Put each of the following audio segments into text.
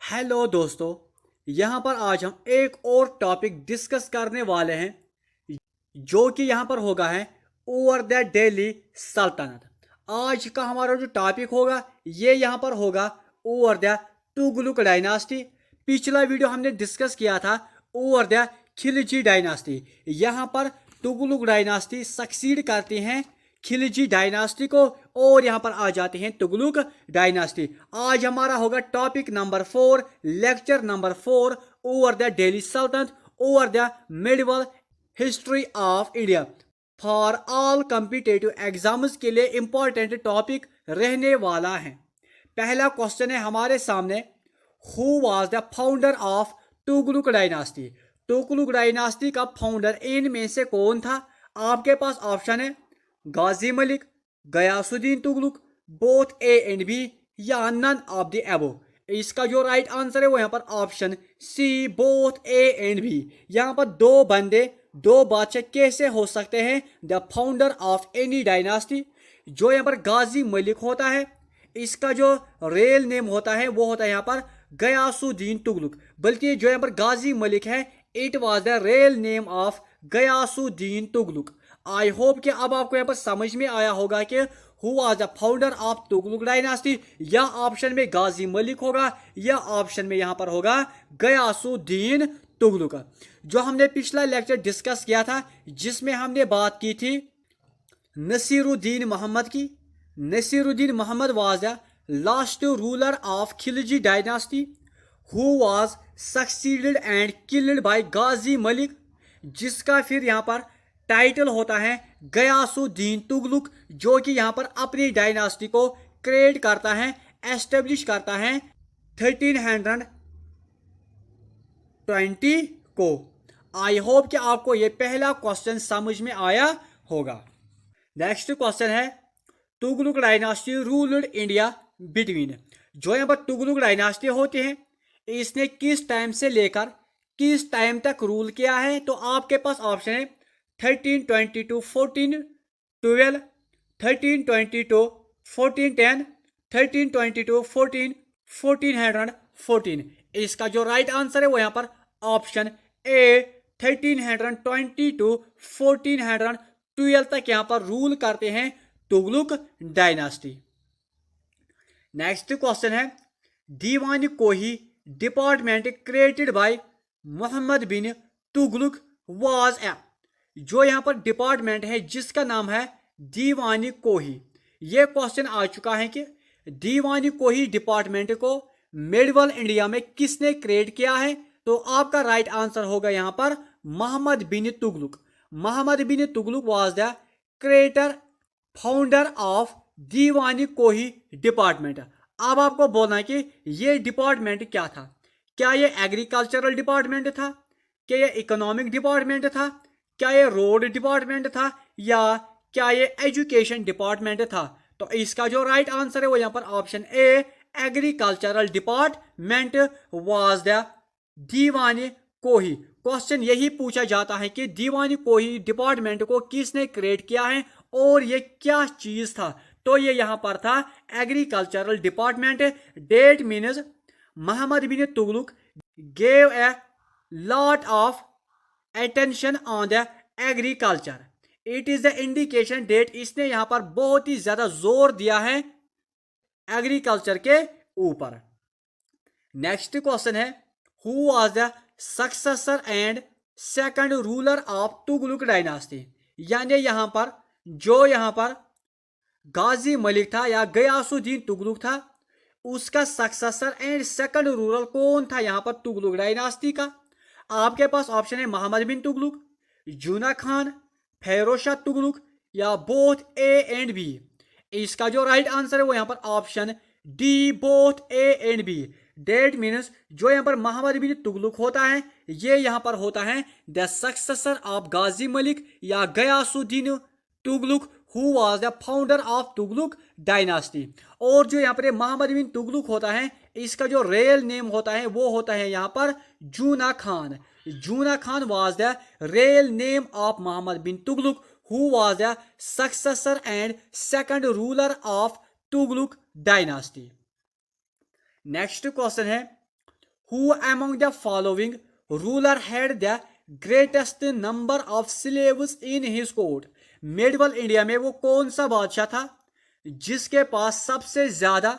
Hello दोस्तों। यहाँ पर आज हम एक और टॉपिक डिस्कस करने वाले हैं जो कि यहाँ पर होगा है ओवर द दिल्ली सल्तनत। आज का हमारा जो टॉपिक होगा ये यहाँ पर होगा ओवर द तुगलक डायनास्टी। पिछला वीडियो हमने डिस्कस किया था ओवर द खिलजी डायनास्टी। यहाँ पर तुगलक डायनास्टी सक्सीड करती हैं खिलजी डायनास्टी को और यहाँ पर आ जाते हैं तुगलक डायनास्टी। आज हमारा होगा topic number 4, lecture number 4, over the Delhi Sultanate, over the medieval history of India. For all competitive exams के लिए इंपॉर्टेंट टॉपिक रहने वाला है। पहला क्वेश्चन है हमारे सामने, who was the founder of Tughlaq dynasty. Tughlaq dynasty का फाउंडर इनमें से कौन था? आपके पास ऑप्शन है Ghazi Malik, Ghiyasuddin Tughlaq, both A and B, या नन ऑफ द अबव। इसका जो राइट आंसर है वो यहाँ पर option C, both A and B. यहाँ पर दो बंदे दो बादशाह कैसे हो सकते हैं the founder of any dynasty? जो यहाँ पर गाजी मलिक होता है इसका जो रियल नेम होता है वो होता है यहाँ पर गयासुद्दीन तुगलक, बल्कि जो यहाँ पर गाजी मलिक है it was the real name of Ghiyasuddin Tughlaq. I hope कि अब आपको यहाँ पर समझ में आया होगा कि who was the founder of Tughlaq dynasty. या ऑप्शन में गाजी मलिक होगा या ऑप्शन में यहाँ पर होगा गयासुद्दीन तुगलक। जो हमने पिछला लेक्चर डिस्कस किया था जिसमें हमने बात की थी नसीरुद्दीन मोहम्मद की। Nasiruddin Mohammad was the last ruler of Khilji dynasty who was succeeded and killed by Ghazi Malik, जिसका फिर यहाँ पर टाइटल होता है गयासुद्दीन तुगलक, जो कि यहाँ पर अपनी डायनास्टी को क्रिएट करता है, एस्टेब्लिश करता है 1320 को। आई होप कि आपको ये पहला क्वेश्चन समझ में आया होगा। नेक्स्ट क्वेश्चन है, Tughlaq dynasty ruled India between. जो यहाँ पर तुगलक डायनास्टी होती है इसने किस टाइम से लेकर किस टाइम तक रूल किया है? तो आपके पास ऑप्शन है 1320 to 1412, 1320 to 1410, 1320 to 1414। इसका जो राइट आंसर है वो यहाँ पर ऑप्शन ए 1320 to 1412 तक यहाँ पर रूल करते हैं तुगलक डायनास्टी। नेक्स्ट क्वेश्चन है, Diwan Kohi department created by Mohammad bin Tughlaq was a. जो यहाँ पर डिपार्टमेंट है जिसका नाम है दीवानी कोही। ये क्वेश्चन आ चुका है कि दीवानी कोही डिपार्टमेंट को मेडिवल इंडिया में किसने क्रिएट किया है? तो आपका राइट आंसर होगा यहाँ पर Mohammad bin Tughlaq. Mohammad bin Tughlaq was the creator founder of Diwani Kohi department. अब आपको बोलना है कि ये डिपार्टमेंट क्या था। क्या ये एग्रीकल्चरल डिपार्टमेंट था? क्या ये इकोनॉमिक डिपार्टमेंट था? क्या ये रोड डिपार्टमेंट था? या क्या ये एजुकेशन डिपार्टमेंट था? तो इसका जो राइट आंसर है वो यहाँ पर option A agricultural department was the Diwani Kohi. Question यही पूछा जाता है कि दीवानी कोही डिपार्टमेंट को किसने क्रिएट किया है और ये क्या चीज था? तो ये यहाँ पर था agricultural department. That means Mohammad bin Tughlaq gave a lot of attention on the agriculture. It is the indication that इसने यहाँ पर बहुत ही ज्यादा जोर दिया है एग्रीकल्चर के ऊपर। नेक्स्ट क्वेश्चन है, who was the successor and second ruler of Tughlaq dynasty. यानी यहाँ पर जो यहाँ पर गाजी मलिक था या गयासुद्दीन तुगलक था उसका सक्सेसर एंड सेकंड रूलर कौन था यहाँ पर तुगलक डायनास्टी का? आपके पास ऑप्शन है मोहम्मद बिन तुगलक, जूना खान, फेरोज शाह तुगलक, या बोथ ए एंड बी। इसका जो राइट आंसर है वो यहाँ पर option D, both A and B. That means जो यहाँ पर मोहम्मद बिन तुगलक होता है ये यहाँ पर होता है the successor of Ghazi Malik या Ghiyasuddin Tughlaq who was the founder of Tughlaq dynasty. और जो यहाँ पर मोहम्मद बिन तुगलक होता है इसका जो रियल नेम होता है वो होता है यहाँ पर Juna Khan. Juna Khan was the real name of Mohammad bin Tughlaq who was the successor and second ruler of Tughlaq dynasty. Next question है, Who among the following ruler had the greatest number of slaves in his court? Medieval India में वो कौन सा बादशाह था जिसके पास सबसे ज्यादा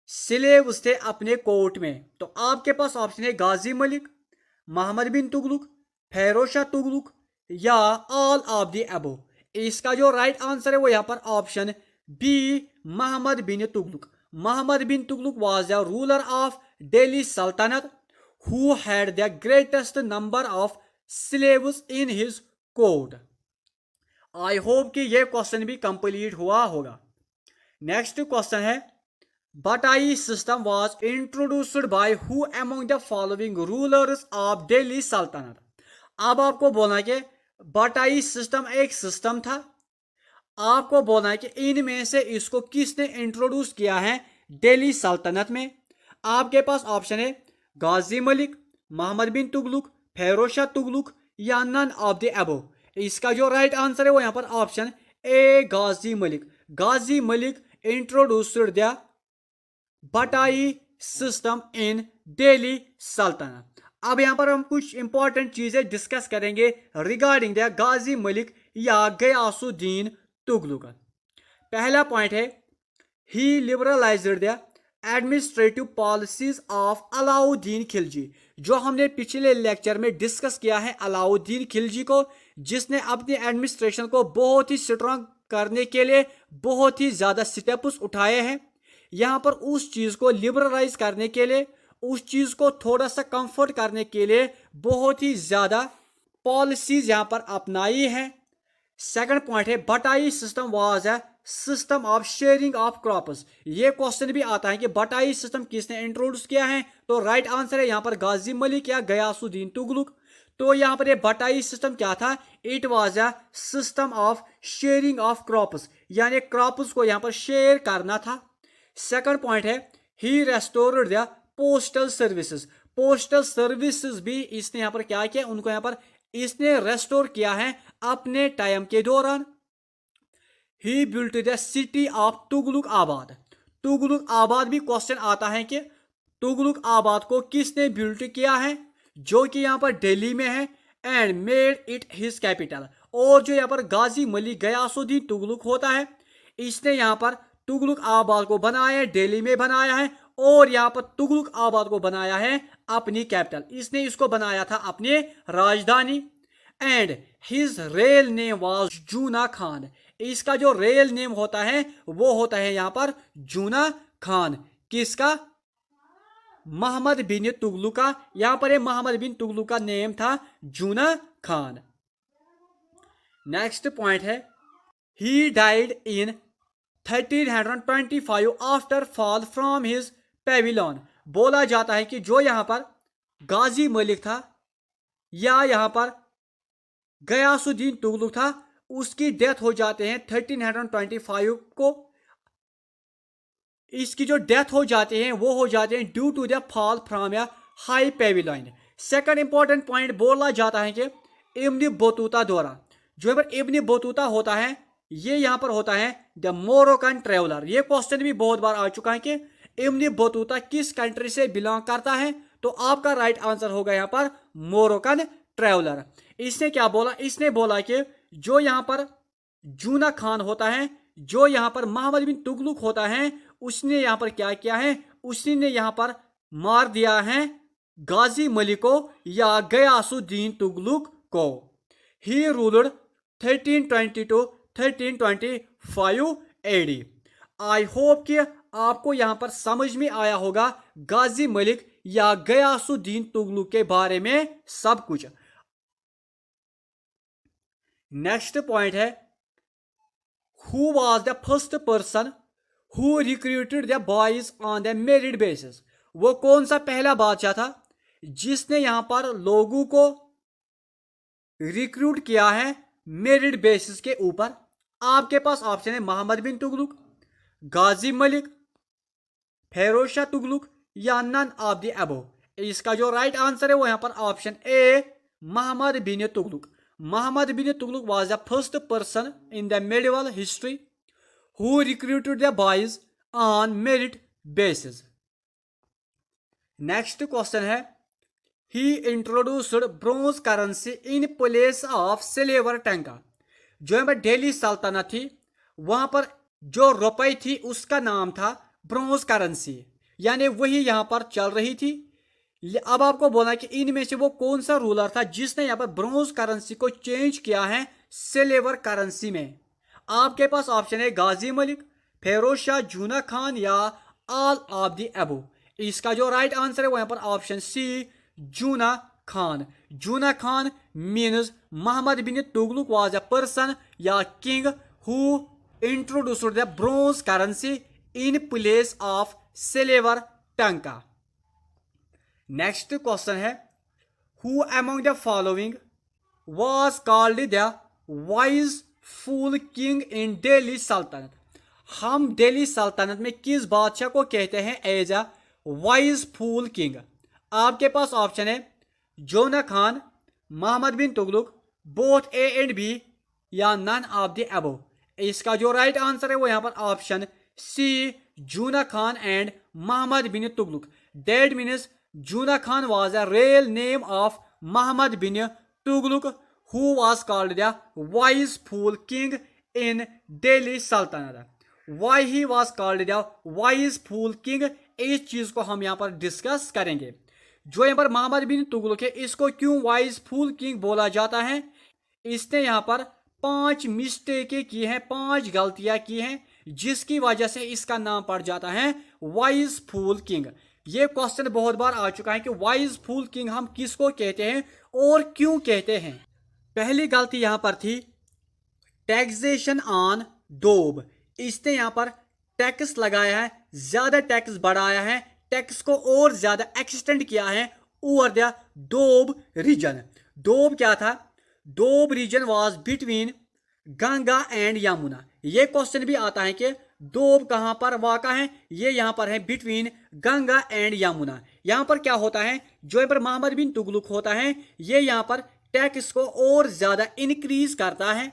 स्लेव्स थे अपने कोर्ट में? तो आपके पास ऑप्शन है गाजी मलिक, मोहम्मद बिन तुगलक, फेरोज शाह तुगलक या ऑल ऑफ द अबव। इसका जो राइट आंसर है वो यहाँ पर option B, Mohammad bin Tughlaq. Mohammad bin Tughlaq was the ruler of Delhi Sultanate who had the greatest number of slaves in his court. I hope कि यह क्वेश्चन भी कंप्लीट हुआ होगा। नेक्स्ट क्वेश्चन है बटाई system was introduced by who among the following rulers of Delhi सल्तनत। अब आपको बोलना कि बटाई सिस्टम एक सिस्टम था, आपको बोलना है कि इनमें से इसको किसने इंट्रोड्यूस किया है दिल्ली सल्तनत में। आपके पास ऑप्शन है गाजी मलिक, मोहम्मद बिन तुगलक, फेरोज शाह तुगलक या नन ऑफ द अबव। इसका जो राइट आंसर है वो यहाँ पर option A, Ghazi Malik. Ghazi Malik introduced the बटाई सिस्टम इन दिल्ली सल्तनत। अब यहाँ पर हम कुछ इंपॉर्टेंट चीजें डिस्कस करेंगे रिगार्डिंग द गाजी मलिक या गयासुद्दीन तुगलक। पहला पॉइंट है he liberalized the administrative policies of Alauddin Khilji. जो हमने पिछले लेक्चर में डिस्कस किया है अलाउद्दीन खिलजी को, जिसने अपनी एडमिनिस्ट्रेशन को बहुत ही स्ट्रांग करने के लिए बहुत ही ज्यादा स्टेप्स उठाए हैं। यहाँ पर उस चीज को लिबरलाइज करने के लिए, उस चीज को थोड़ा सा कंफर्ट करने के लिए बहुत ही ज्यादा पॉलिसीज यहाँ पर अपनाई है। सेकंड पॉइंट है बटाई system was a system of sharing of crops. ये क्वेश्चन भी आता है कि बटाई सिस्टम किसने इंट्रोड्यूस किया है, तो राइट आंसर है यहाँ पर गाजी मलिक या गयासुद्दीन तुगलक। तो यहाँ पर ये बटाई सिस्टम क्या था, it was a system of sharing of crops, यानी क्रॉप्स को यहाँ पर शेयर करना था। सेकंड पॉइंट है he restored the postal services. Postal services भी इसने यहाँ पर क्या किया, उनको यहाँ पर इसने रेस्टोर किया है अपने टाइम के दौरान। He built the city of Tughlaqabad. Tughlaq आबाद भी क्वेश्चन आता है कि तुगलक आबाद को किसने बिल्ट किया है, जो कि यहाँ पर दिल्ली में है, and made it his capital. और जो यहाँ पर गाजी मलिक गयासुद्दीन तुगलक होता है, इसने यहाँ पर तुगलक आबाद को बनाया है, दिल्ली में बनाया है, और यहाँ पर तुगलक आबाद को बनाया है अपनी कैपिटल। इसने इसको बनाया था अपनी राजधानी। And his real name was Juna Khan. इसका जो रियल नेम होता है वो होता है यहाँ पर जूना खान। किसका, मोहम्मद बिन तुगलक का। यहाँ पर मोहम्मद बिन तुगलक का नेम था जूना खान। नेक्स्ट पॉइंट है he died in 1325 after fall from his Pavilion. बोला जाता है कि जो यहाँ पर गाजी मलिक था या यहाँ पर गयासुद्दीन तुगलक था, उसकी डेथ हो जाते हैं 1325 को। इसकी जो डेथ हो जाते हैं वो हो जाते हैं due to the fall from a high pavilion. Second important point बोला जाता है कि इब्न बतूता द्वारा, जो यहाँ पर इब्न बतूता होता है, ये यहाँ पर होता है द मोरक्कन ट्रेवलर। ये क्वेश्चन भी बहुत बार आ चुका है कि इब्न बतूता किस कंट्री से बिलोंग करता है, तो आपका राइट आंसर होगा यहाँ पर मोरक्कन ट्रेवलर। इसने क्या बोला, इसने बोला कि जो यहाँ पर जूना खान होता है, जो यहाँ पर मोहम्मद बिन तुगलक होता है, उसने यहाँ पर क्या किया है, उसने यहाँ पर मार दिया है गाजी मलिक को या गयासुद्दीन तुगलक को। He ruled 1320 to 1325 AD। I hope कि आपको यहाँ पर समझ में आया होगा गाजी मलिक या गयासुद्दीन तुगलक के बारे में सब कुछ। नेक्स्ट पॉइंट है who was the first person who recruited the boys on the merit basis. वो कौन सा पहला बादशाह था जिसने यहां पर लोगों को रिक्रूट किया है मेरिट बेसिस के ऊपर? आपके पास ऑप्शन है मोहम्मद बिन तुगलक, गाजी मलिक, फेरोज शाह तुगलक या नन ऑफ द अबव। इसका जो राइट आंसर है वो यहां पर option A, Mohammad bin Tughlaq. Muhammad bin Tughlaq was the first person in the medieval history who recruited the boys on merit basis. Next question है, he introduced bronze currency in place of silver tanka. जो यहाँ पर दिल्ली सल्तनत थी वहां पर जो रुपए थी उसका नाम था ब्रोंज करेंसी, यानी वही यहाँ पर चल रही थी। अब आपको बोला कि इनमें से वो कौन सा रूलर था जिसने यहाँ पर ब्रोंज करेंसी को चेंज किया है सिल्वर करेंसी में। आपके पास ऑप्शन है गाजी मलिक, फेरोज शाह, जूना खान या ऑल ऑफ द अबव। इसका जो राइट आंसर है वो यहाँ पर option C Juna Khan. Juna Khan means Mohammad bin Tughlaq was a person या king who introduced the bronze currency in place of silver tanka. Next question है, who among the following was called the wise fool king in Delhi Sultanate. हम दिल्ली सल्तनत में किस बादशाह को कहते हैं as a wise fool king. आपके पास ऑप्शन है Juna Khan, Mohammad bin Tughlaq, both A and B या नन ऑफ द अबव। इसका जो राइट आंसर है वो यहाँ पर option C Juna Khan and Mohammad bin Tughlaq. That means Juna Khan was a real name of Mohammad bin Tughlaq who was called the wise fool king in Delhi Sultanate. Why he was called the wise fool king, इस चीज को हम यहाँ पर डिस्कस करेंगे। जो यहाँ पर मोहम्मद बिन तुगलक है इसको क्यों वाइज फूल किंग बोला जाता है, इसने यहाँ पर 5 मिस्टेकें की हैं, 5 गलतियां की हैं जिसकी वजह से इसका नाम पड़ जाता है वाइज फूल किंग। ये क्वेश्चन बहुत बार आ चुका है कि वाइज फूल किंग हम किसको कहते हैं और क्यों कहते हैं। पहली गलती यहां पर थी टैक्सेशन ऑन डोब। इसने यहां पर टैक्स लगाया है, ज्यादा टैक्स बढ़ाया है, टैक्स को और ज्यादा एक्सटेंड किया है over the Doab region. Doab क्या था? Doab region was between Ganga and Yamuna. ये क्वेश्चन भी आता है कि डोब कहां पर वाक़ा है, ये यहां पर है बिटवीन गंगा एंड यमुना। यहां पर क्या होता है, जो यहाँ पर मोहम्मद बिन तुगलक होता है ये यहां पर टैक्स को और ज्यादा इंक्रीज करता है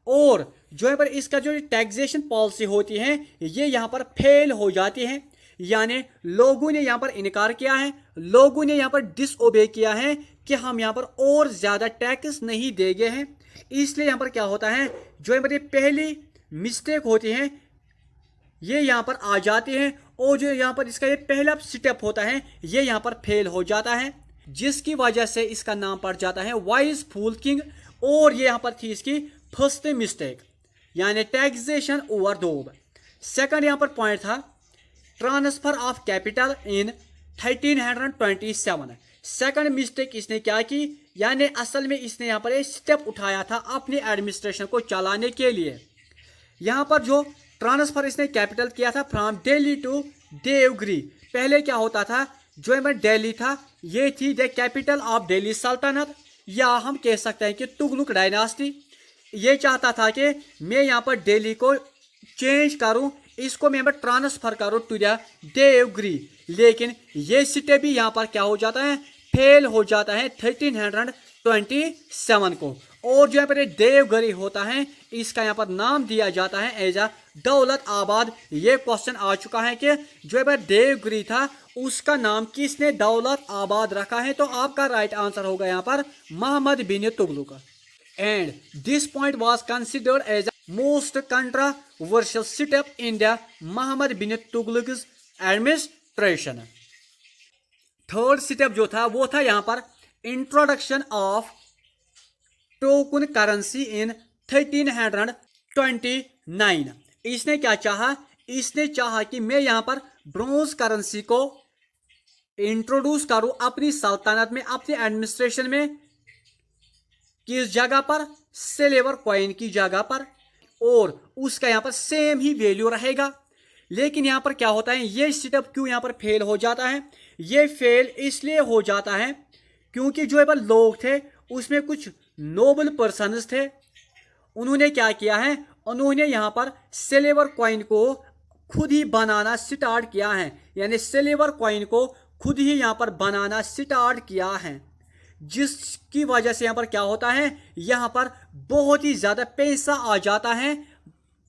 और जो यहाँ पर इसका जो टैक्सेशन पॉलिसी होती है ये यहाँ पर फेल हो जाती है, यानी लोगों ने यहाँ पर इनकार किया है, लोगों ने यहाँ पर डिसओबे किया है कि हम यहाँ पर और ज्यादा टैक्स नहीं देंगे हैं। इसलिए यहाँ पर क्या होता है, जो यहाँ पर ये पहली मिस्टेक होती है ये यहाँ पर आ जाती है और जो यहाँ पर इसका ये पहला स्टेप होता है ये यहाँ पर फेल हो जाता है, जिसकी वजह से इसका नाम पड़ जाता है वाइज फूल किंग। और ये यहाँ पर थी इसकी फर्स्ट मिस्टेक, यानी टैक्सेशन ओवर डोब। सेकंड यहाँ पर पॉइंट था transfer of capital in 1327। Second mistake इसने क्या की, यानी असल में इसने यहाँ पर एक स्टेप उठाया था अपनी एडमिनिस्ट्रेशन को चलाने के लिए। यहाँ पर जो ट्रांसफर इसने कैपिटल किया था फ्रॉम दिल्ली टू देवगिरी। पहले क्या होता था, जो यहाँ पर दिल्ली था ये थी द कैपिटल ऑफ दिल्ली सल्तनत, या हम कह सकते हैं कि तुगलक डायनास्टी। ये चाहता था कि मैं यहाँ पर दिल्ली को चेंज करूँ, इसको मैं यहाँ पर ट्रांसफर करूँ टू द देवगिरी, लेकिन ये स्टेप भी यहाँ पर क्या हो जाता है, फेल हो जाता है 1327 को। और जो यहाँ पर देवगिरी होता है इसका यहाँ पर नाम दिया जाता है एज अ दौलत आबाद। ये क्वेश्चन आ चुका है कि जो यहाँ पर देवगिरी था उसका नाम किसने दौलत आबाद रखा है, तो आपका राइट आंसर होगा यहाँ पर Mohammad bin Tughlaq. And this point was considered as most controversial step in the Mohammad bin Tughlaq administration. Third step जो था वो था यहाँ पर introduction of token currency in 1329। इसने क्या चाहा, इसने चाहा कि मैं यहाँ पर ब्रोंज करेंसी को इंट्रोड्यूस करूं अपनी सल्तनत में, अपनी एडमिनिस्ट्रेशन में। किस जगह पर? सिल्वर कॉइन की जगह पर, और उसका यहाँ पर सेम ही वैल्यू रहेगा। लेकिन यहाँ पर क्या होता है, ये स्टेप क्यों यहाँ पर फेल हो जाता है? ये फेल इसलिए हो जाता है क्योंकि जो यहाँ पर लोग थे उसमें कुछ नोबल पर्सन्स थे। उन्होंने क्या किया है, उन्होंने यहाँ पर सिल्वर कॉइन को खुद ही बनाना स्टार्ट किया है, यानी सिल्वर कॉइन को खुद ही यहाँ पर बनाना स्टार्ट किया है, जिसकी वजह से यहाँ पर क्या होता है, यहाँ पर बहुत ही ज़्यादा पैसा आ जाता है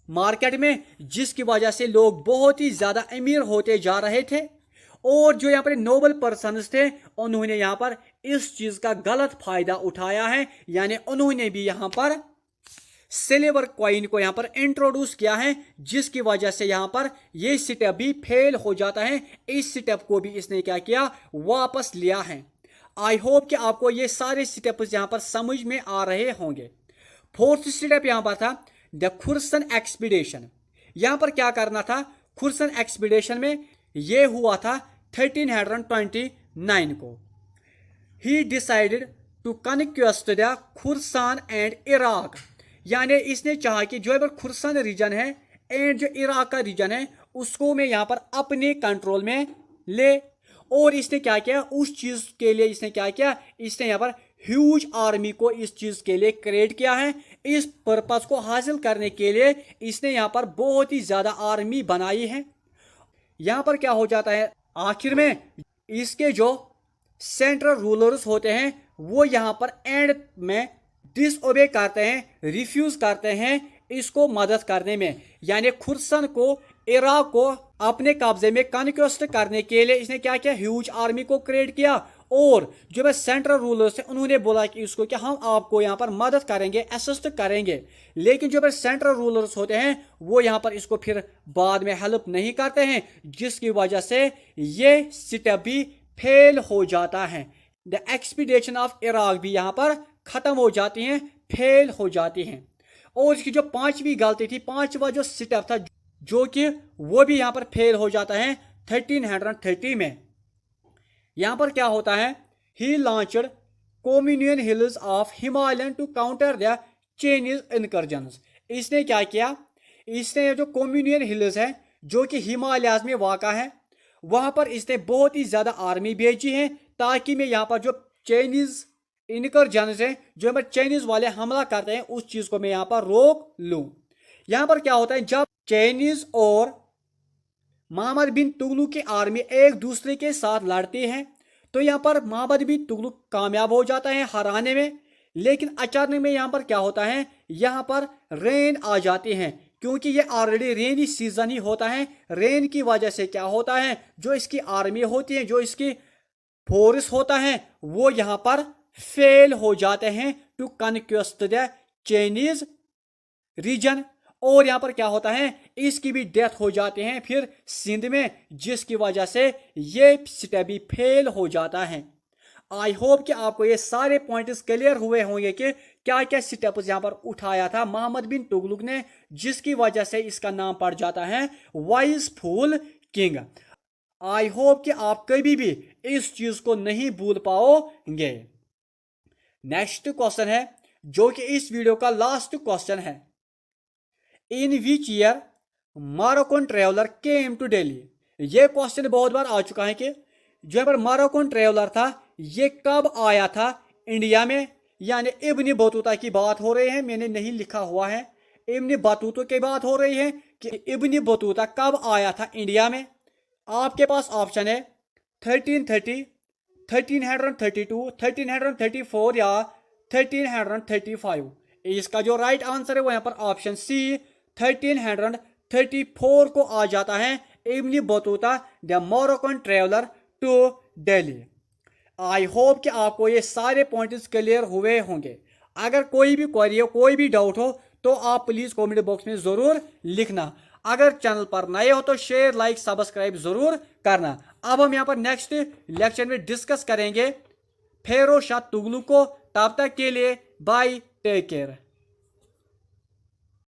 मार्केट में, जिसकी वजह से लोग बहुत ही ज़्यादा अमीर होते जा रहे थे। और जो यहाँ पर नोबल पर्सन्स थे उन्होंने यहाँ पर इस चीज का गलत फायदा उठाया है, यानी उन्होंने भी यहाँ पर सिल्वर कॉइन को यहाँ पर इंट्रोड्यूस किया है, जिसकी वजह से यहाँ पर ये स्टेप भी फेल हो जाता है। इस स्टेप को भी इसने क्या किया, वापस लिया है। आई होप कि आपको ये सारे स्टेप्स यहाँ पर समझ में आ रहे होंगे। फोर्थ स्टेप यहाँ पर था द खुर्सन एक्सपीडिशन। यहाँ पर क्या करना था, खुर्सन एक्सपीडिशन में ये हुआ था 1329 को। He decided to conquest the Khurasan and Iraq, यानी इसने चाहा कि जो है खुर्सन रीजन है एंड जो इराक का रीजन है उसको मैं यहाँ पर अपने कंट्रोल में ले। और इसने क्या किया, उस चीज के लिए इसने क्या किया, इसने यहाँ पर ह्यूज आर्मी को इस चीज के लिए क्रिएट किया है। इस पर्पस को हासिल करने के लिए इसने यहाँ पर बहुत ही ज्यादा आर्मी बनाई है। यहाँ पर क्या हो जाता है, आखिर में इसके जो सेंट्रल रूलर्स होते हैं वो यहाँ पर एंड में डिसओबे करते हैं, रिफ्यूज करते हैं इसको मदद करने में। यानी खुर्सन को, इराक को अपने कब्जे में कन्क्वेस्ट करने के लिए इसने क्या किया, ह्यूज आर्मी को क्रिएट किया। और जो है सेंट्रल रूलर्स थे उन्होंने बोला कि इसको क्या हम आपको यहाँ पर मदद करेंगे, असिस्ट करेंगे। लेकिन जो है सेंट्रल रूलर्स होते हैं वो यहाँ पर इसको फिर बाद में हेल्प नहीं करते हैं, जिसकी वजह से ये स्टेप भी फेल हो जाता है। द एक्सपीडिशन ऑफ इराक भी यहाँ पर खत्म हो जाती हैं, फेल हो जाती हैं। और इसकी जो पांचवी गलती थी, पांचवा जो स्टेप था जो कि वो भी यहाँ पर फेल हो जाता है 1330 में। यहाँ पर क्या होता है, he launched Kumaon hills of Himalayan to counter the Chinese incursions. इसने क्या किया, इसने जो कोम्यूनियन हिल्स है जो कि हिमालयाज में वाक़ा है वहां पर इसने बहुत ही ज्यादा आर्मी भेजी है ताकि मैं यहाँ पर जो चाइनीज इनकर्जन्स है, जो हमारे चाइनीज वाले हमला करते हैं उस चीज को मैं यहाँ पर रोक लूं। यहाँ पर क्या होता है, जब चाइनीज और मोहम्मद बिन तुगलक की आर्मी एक दूसरे के साथ लड़ती है तो यहाँ पर मोहम्मद बिन तुगलक कामयाब हो जाता है हराने में। लेकिन अचानक में यहाँ पर क्या होता है, यहाँ पर रेन आ जाती है, क्योंकि ये ऑलरेडी रेनी सीजन ही होता है। रेन की वजह से क्या होता है, जो इसकी आर्मी होती है, जो इसकी फोर्स होता है वो यहाँ पर फेल हो जाते हैं to conquest the Chinese region. और यहाँ पर क्या होता है, इसकी भी डेथ हो जाती है फिर सिंध में, जिसकी वजह से ये स्टेप भी फेल हो जाता है। आई होप कि आपको ये सारे पॉइंट्स क्लियर हुए होंगे कि क्या क्या स्टेप्स यहाँ पर उठाया था मोहम्मद बिन तुगलक ने, जिसकी वजह से इसका नाम पड़ जाता है wise fool king. I hope कि आप कभी भी इस चीज को नहीं भूल पाओगे। नेक्स्ट क्वेश्चन है जो कि इस वीडियो का लास्ट क्वेश्चन है, in which year Moroccan traveller came to Delhi. ये क्वेश्चन बहुत बार आ चुका है कि जो पर मोरक्कन ट्रेवलर था ये कब आया था इंडिया में। यानी इब्न बतूता की बात हो रही है, मैंने नहीं लिखा हुआ है, इब्न बतूता की बात हो रही है कि इब्न बतूता कब आया था इंडिया में। आपके पास ऑप्शन है 1330, 1332, 1334 या 1335। इसका जो राइट आंसर है वो यहाँ पर ऑप्शन सी 1334 को आ जाता है, Ibn Battuta the Moroccan traveller to Delhi. I hope कि आपको ये सारे पॉइंट्स क्लियर हुए होंगे। अगर कोई भी क्वेरी हो, कोई भी डाउट हो तो आप प्लीज कमेंट बॉक्स में जरूर लिखना। अगर चैनल पर नए हो तो शेयर, लाइक, सब्सक्राइब जरूर करना। अब हम यहाँ पर नेक्स्ट लेक्चर में डिस्कस करेंगे फिरोज शाह तुगलक को। तब तक के लिए बाय, टेक केयर।